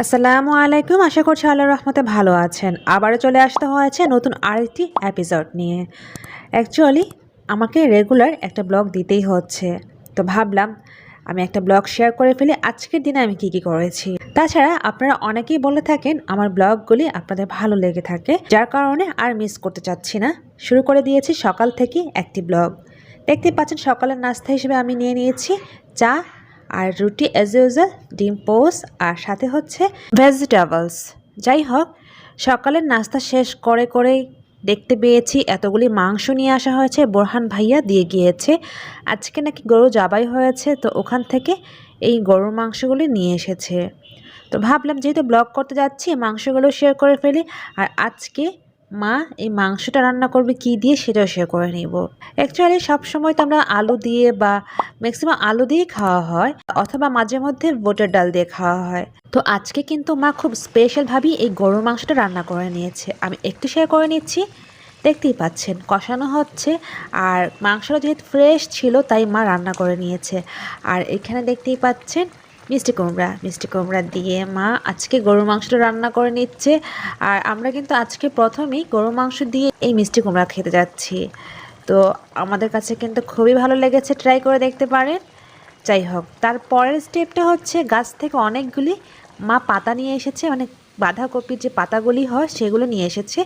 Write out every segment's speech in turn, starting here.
আসসালামুআলাইকুম। আশা করছি আল্লাহর রহমতে ভালো আছেন। আবারও চলে আসতে হয়েছে নতুন আরেকটি এপিসোড নিয়ে। অ্যাকচুয়ালি আমাকে রেগুলার একটা ব্লগ দিতেই হচ্ছে, তো ভাবলাম আমি একটা ব্লগ শেয়ার করে ফেলি আজকের দিনে আমি কী করেছি। তাছাড়া আপনারা অনেকেই বলে থাকেন আমার ব্লগগুলি আপনাদের ভালো লেগে থাকে, যার কারণে আর মিস করতে চাচ্ছি না। শুরু করে দিয়েছি সকাল থেকে একটি ব্লগ। দেখতেই পাচ্ছেন সকালের নাস্তা হিসেবে আমি নিয়ে নিয়েছি চা আর রুটি অ্যাজ ইউজুয়াল, ডিম পোস্ট আর সাথে হচ্ছে ভেজিটেবলস। যাই হোক, সকালের নাস্তা শেষ করেই দেখতে পেয়েছি এতগুলি মাংস নিয়ে আসা হয়েছে। বোরহান ভাইয়া দিয়ে গিয়েছে, আজকে নাকি গরু জবাই হয়েছে, তো ওখান থেকে এই গরুর মাংসগুলি নিয়ে এসেছে। তো ভাবলাম যেহেতু ব্লগ করতে যাচ্ছি মাংসগুলো শেয়ার করে ফেলি। আর আজকে মা এই মাংসটা রান্না করবে কি দিয়ে সেটাও শেয়ার করে নিব। অ্যাকচুয়ালি সবসময় তো আমরা আলু দিয়ে বা ম্যাক্সিমাম আলু দিয়েই খাওয়া হয়, অথবা মাঝে মধ্যে বুটের ডাল দিয়ে খাওয়া হয়। তো আজকে কিন্তু মা খুব স্পেশালভাবেই এই গরুর মাংসটা রান্না করে নিয়েছে। আমি একটু শেয়ার করে নিচ্ছি। দেখতেই পাচ্ছেন কষানো হচ্ছে, আর মাংসটা যেহেতু ফ্রেশ ছিল তাই মা রান্না করে নিয়েছে। আর এখানে দেখতেই পাচ্ছেন মিষ্টি কুমড়া দিয়ে মা আজকে গরুর মাংসটা রান্না করে নিচ্ছে। আর আমরা কিন্তু আজকে প্রথমেই গরুর মাংস দিয়ে এই মিষ্টি কুমড়া খেতে যাচ্ছি। তো আমাদের কাছে কিন্তু খুবই ভালো লেগেছে, ট্রাই করে দেখতে পারেন। যাই হোক, তারপরের স্টেপটা হচ্ছে গাছ থেকে অনেকগুলি মা পাতা নিয়ে এসেছে, মানে বাঁধাকপির যে পাতাগুলি হয় সেগুলো নিয়ে এসেছে।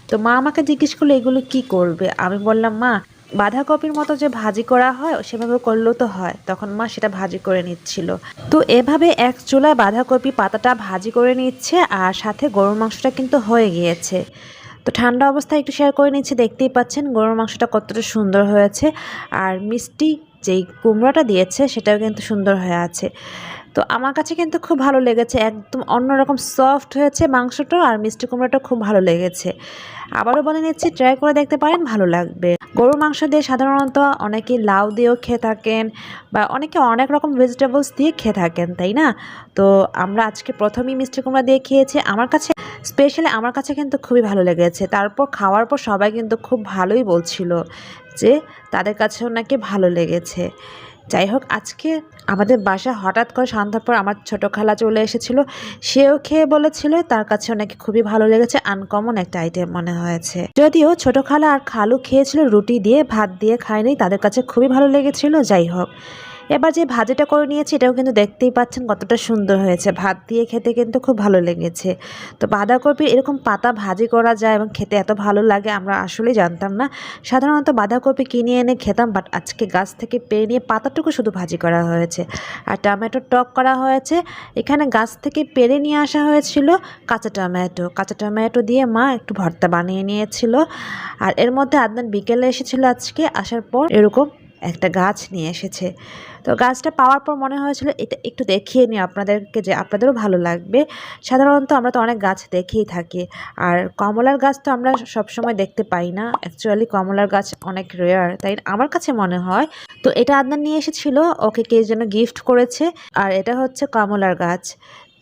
তো মা আমাকে জিজ্ঞেস করলো এগুলো কি করবে। আমি বললাম মা, বাঁধাকপির মতো যে ভাজি করা হয় সেভাবে করলেও তো হয়। তখন মা সেটা ভাজি করে নিচ্ছিল। তো এভাবে এক চুলায় বাঁধাকপি পাতাটা ভাজি করে নিচ্ছে, আর সাথে গরুর মাংসটা কিন্তু হয়ে গিয়েছে। তো ঠান্ডা অবস্থায় একটু শেয়ার করে নিচ্ছে। দেখতেই পাচ্ছেন গরুর মাংসটা কতটা সুন্দর হয়েছে, আর মিষ্টি যেই কুমড়োটা দিয়েছে সেটাও কিন্তু সুন্দর হয়ে আছে। তো আমার কাছে কিন্তু খুব ভালো লেগেছে, একদম অন্যরকম সফট হয়েছে মাংসটা, আর মিষ্টি কুমড়োটা খুব ভালো লেগেছে। আবারও বলে নিচ্ছি, ট্রাই করে দেখতে পারেন, ভালো লাগবে। গরুর মাংস দিয়ে সাধারণত অনেকে লাউ দিয়েও খেয়ে থাকেন, বা অনেকে অনেক রকম ভেজিটেবলস দিয়ে খেয়ে থাকেন, তাই না? তো আমরা আজকে প্রথমেই মিষ্টি কুমড়া দিয়ে খেয়েছি। আমার কাছে কিন্তু খুবই ভালো লেগেছে। তারপর খাওয়ার পর সবাই কিন্তু খুব ভালোই বলছিল যে তাদের কাছেও নাকি ভালো লেগেছে। যাই হোক, আজকে আমাদের বাসায় হঠাৎ করে সন্ধ্যার পর আমার ছোটো খালা চলে এসেছিলো, সেও খেয়ে বলেছিল তার কাছেও নাকি খুবই ভালো লেগেছে, আনকমন একটা আইটেম মনে হয়েছে। যদিও ছোটো খালা আর খালু খেয়েছিল রুটি দিয়ে, ভাত দিয়ে খায়নি, তাদের কাছে খুবই ভালো লেগেছিল। যাই হোক, এবার যে ভাজিটা করে নিয়েছি এটাও কিন্তু দেখতেই পাচ্ছেন কতটা সুন্দর হয়েছে, ভাত দিয়ে খেতে কিন্তু খুব ভালো লেগেছে। তো বাঁধাকপির এরকম পাতা ভাজি করা যায় এবং খেতে এত ভালো লাগে আমরা আসলেই জানতাম না। সাধারণত বাঁধাকপি কিনে এনে খেতাম, বাট আজকে গাছ থেকে পেরে নিয়ে পাতাটুকু শুধু ভাজি করা হয়েছে। আর টমেটো টক করা হয়েছে। এখানে গাছ থেকে পেরে নিয়ে আসা হয়েছিল কাঁচা টমেটো দিয়ে মা একটু ভর্তা বানিয়ে নিয়েছিল। আর এর মধ্যে আদনান বিকেলে এসেছিল, আজকে আসার পর এরকম একটা গাছ নিয়ে এসেছে। তো গাছটা পাওয়ার পর মনে হয়েছিল এটা একটু দেখিয়ে নিই আপনাদেরকে, যে আপনাদেরও ভালো লাগবে। সাধারণত আমরা তো অনেক গাছ দেখেই থাকি, আর কমলার গাছ তো আমরা সবসময় দেখতে পাই না। অ্যাকচুয়ালি কমলার গাছ অনেক রেয়ার, তাই আমার কাছে মনে হয়। তো এটা আদনান নিয়ে এসেছিল, ওকে কে যেন গিফট করেছে। আর এটা হচ্ছে কমলার গাছ।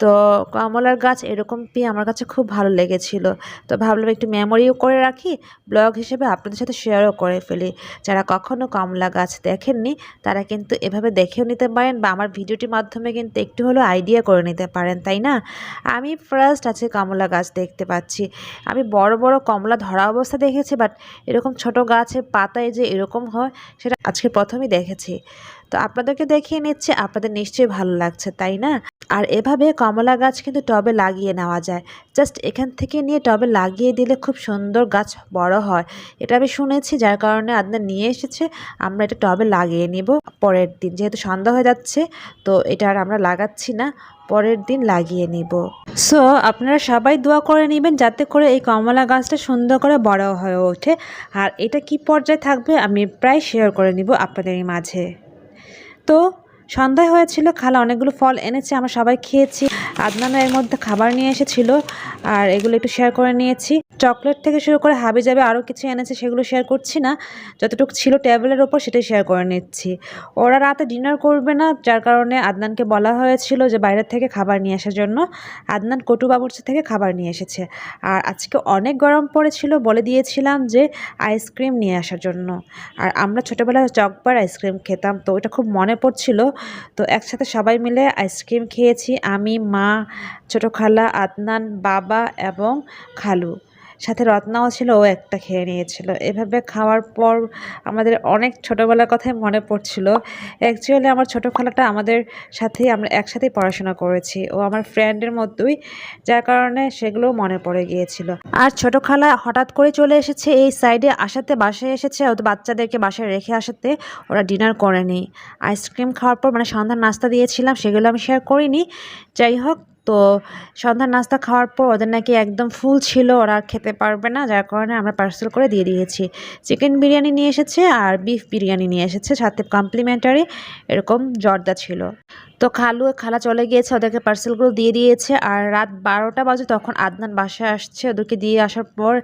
তো কমলার গাছ এরকম পেয়ে আমার কাছে খুব ভালো লেগেছিল। তো ভাবলাম একটু মেমোরিও করে রাখি, ব্লগ হিসেবে আপনাদের সাথে শেয়ারও করে ফেলি। যারা কখনো কমলা গাছ দেখেননি তারা কিন্তু এভাবে দেখেও নিতে পারেন, বা আমার ভিডিওটির মাধ্যমে কিন্তু একটু হলেও আইডিয়া করে নিতে পারেন, তাই না? আমি ফার্স্ট আছে কমলা গাছ দেখতে পাচ্ছি। আমি বড় বড় কমলা ধরা অবস্থা দেখেছি, বাট এরকম ছোট গাছের পাতায় যে এরকম হয় সেটা আজকে প্রথমেই দেখেছি। তো আপনাদেরকে দেখিয়ে নিচ্ছে, আপনাদের নিশ্চয়ই ভালো লাগছে, তাই না? আর এভাবে কমলা গাছ কিন্তু টবে লাগিয়ে নেওয়া যায়। জাস্ট এখান থেকে নিয়ে টবে লাগিয়ে দিলে খুব সুন্দর গাছ বড় হয়, এটা আমি শুনেছি, যার কারণে আদনান নিয়ে এসেছে। আমরা এটা টবে লাগিয়ে নিব পরের দিন, যেহেতু সন্ধ্যা হয়ে যাচ্ছে, তো এটা আর আমরা লাগাচ্ছি না, পরের দিন লাগিয়ে নিব। সো আপনারা সবাই দোয়া করে নেবেন যাতে করে এই কমলা গাছটা সুন্দর করে বড় হয়ে ওঠে। আর এটা কি পর্যায়ে থাকবে আমি প্রায় শেয়ার করে নিব আপনাদের মাঝে। তো সন্ধ্যায় হয়েছিল, খালা অনেকগুলো ফল এনেছে, আমরা সবাই খেয়েছি। আদনানও এর মধ্যে খাবার নিয়ে এসেছিল, আর এগুলো একটু শেয়ার করে নিয়েছি। চকলেট থেকে শুরু করে হাবি যাবে আরও কিছু এনেছে, সেগুলো শেয়ার করছি না, যতটুকু ছিল টেবিলের ওপর সেটাই শেয়ার করে নিচ্ছি। ওরা রাতে ডিনার করবে না, যার কারণে আদনানকে বলা হয়েছিল যে বাইরের থেকে খাবার নিয়ে আসার জন্য। আদনান কটু বাবুর্চি থেকে খাবার নিয়ে এসেছে। আর আজকে অনেক গরম পড়েছিল, বলে দিয়েছিলাম যে আইসক্রিম নিয়ে আসার জন্য। আর আমরা ছোটোবেলায় চকবার আইসক্রিম খেতাম, তো ওটা খুব মনে পড়ছিল। তো একসাথে সবাই মিলে আইসক্রিম খেয়েছি, আমি, মা, মা, ছোটো খালা, আদনান, বাবা এবং খালু, সাথে রত্নাও ছিল, ও একটা খেয়ে নিয়েছিল। এভাবে খাওয়ার পর আমাদের অনেক ছোটোবেলার কথাই মনে পড়ছিল। অ্যাকচুয়ালি আমার ছোটো খালাটা আমাদের সাথেই, আমরা একসাথেই পড়াশোনা করেছি, ও আমার ফ্রেন্ডের মতোই, যার কারণে সেগুলোও মনে পড়ে গিয়েছিল। আর ছোটো খালা হঠাৎ করে চলে এসেছে এই সাইডে, আসাতে বাসায় এসেছে, ওদের বাচ্চাদেরকে বাসায় রেখে আসাতে ওরা ডিনার করেনি। আইসক্রিম খাওয়ার পর মানে সন্ধ্যার নাস্তা দিয়েছিলাম, সেগুলো আমি শেয়ার করিনি। যাই হোক, তো সন্ধ্যার নাস্তা খাওয়ার পর ওদের নাকি একদম ফুল ছিল, ওরা আর খেতে পারবে না, যার কারণে আমরা পার্সেল করে দিয়ে দিয়েছি। চিকেন বিরিয়ানি নিয়ে এসেছে আর বিফ বিরিয়ানি নিয়ে এসেছে, সাথে কমপ্লিমেন্টারি এরকম জর্দা ছিল। তো খালা চলে গিয়েছে, ওদেরকে পার্সেলগুলো দিয়ে দিয়েছে। আর রাত 12টা বাজে তখন আদনান বাসায় আসছে, ওদেরকে দিয়ে আসার পর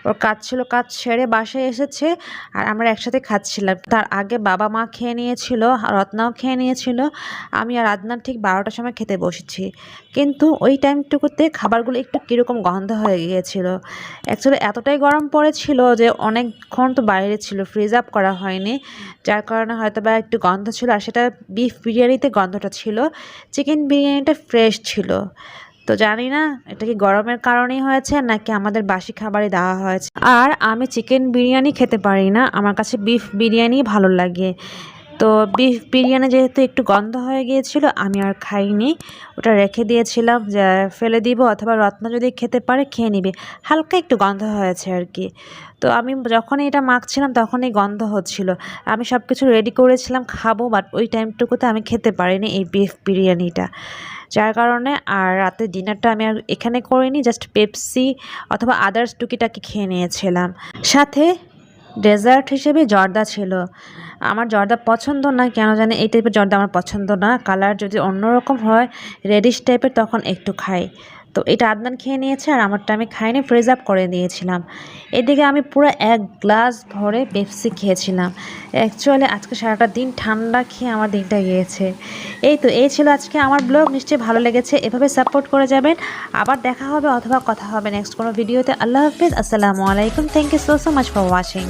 ওর কাজ ছিল, কাজ সেরে বাসায় এসেছে আর আমরা একসাথে খাচ্ছিলাম। তার আগে বাবা মা খেয়ে নিয়েছিল, রত্নাও খেয়ে নিয়েছিল, আমি আর আদনান ঠিক 12টার সময় খেতে বসেছি। কিন্তু ওই টাইমটুকুতে খাবারগুলো একটু কীরকম গন্ধ হয়ে গিয়েছিল। অ্যাকচুয়ালি এতটাই গরম পড়েছিল যে অনেকক্ষণ তো বাইরে ছিল, ফ্রিজ আপ করা হয়নি, যার কারণে হয়তো বা একটু গন্ধ ছিল। আর সেটা বিফ বিরিয়ানিতে গন্ধটা ছিল, চিকেন বিরিয়ানিটা ফ্রেশ ছিল। তো জানি না এটা কি গরমের কারণেই হয়েছে নাকি আমাদের বাসি খাবারই দেওয়া হয়েছে। আর আমি চিকেন বিরিয়ানি খেতে পারি না, আমার কাছে বিফ বিরিয়ানি ভালো লাগে। তো বিফ বিরিয়ানি যেহেতু একটু গন্ধ হয়ে গিয়েছিল, আমি আর খাইনি, ওটা রেখে দিয়েছিলাম যে ফেলে দিব, অথবা রত্না যদি খেতে পারে খেয়ে নিবে। হালকা একটু গন্ধ হয়েছে আর কি। তো আমি যখনই এটা মাখছিলাম তখনই গন্ধ হচ্ছিল। আমি সব কিছু রেডি করেছিলাম খাবো, বাট ওই টাইমটুকুতে আমি খেতে পারিনি এই বিফ বিরিয়ানিটা, যার কারণে আর রাতের ডিনারটা আমি আর এখানে করিনি, জাস্ট পেপসি অথবা আদার্স টুকিটাকি খেয়ে নিয়েছিলাম। সাথে ডেজার্ট হিসেবে জর্দা ছিল। আমার জর্দা পছন্দ না, কেন জানি এই টাইপের জর্দা আমার পছন্দ না। কালার যদি অন্যরকম হয়, রেডিশ টাইপের, তখন একটু খাই। তো এটা আদনান খেয়ে নিয়েছে আর আমারটা আমি খাইনি, ফ্রিজ আপ করে দিয়েছিলাম। এদিকে আমি পুরো 1 গ্লাস ভরে পেপসি খেয়েছিলাম। অ্যাকচুয়ালি আজকে সারাটা দিন ঠান্ডা খেয়ে আমার দিনটা গিয়েছে। এই ছিল আজকে আমার ব্লগ, নিশ্চয়ই ভালো লেগেছে। এভাবে সাপোর্ট করে যাবেন। আবার দেখা হবে অথবা কথা হবে নেক্সট কোনো ভিডিওতে। আল্লাহ হাফিজ, আসসালামু আলাইকুম। Thank you so much for watching.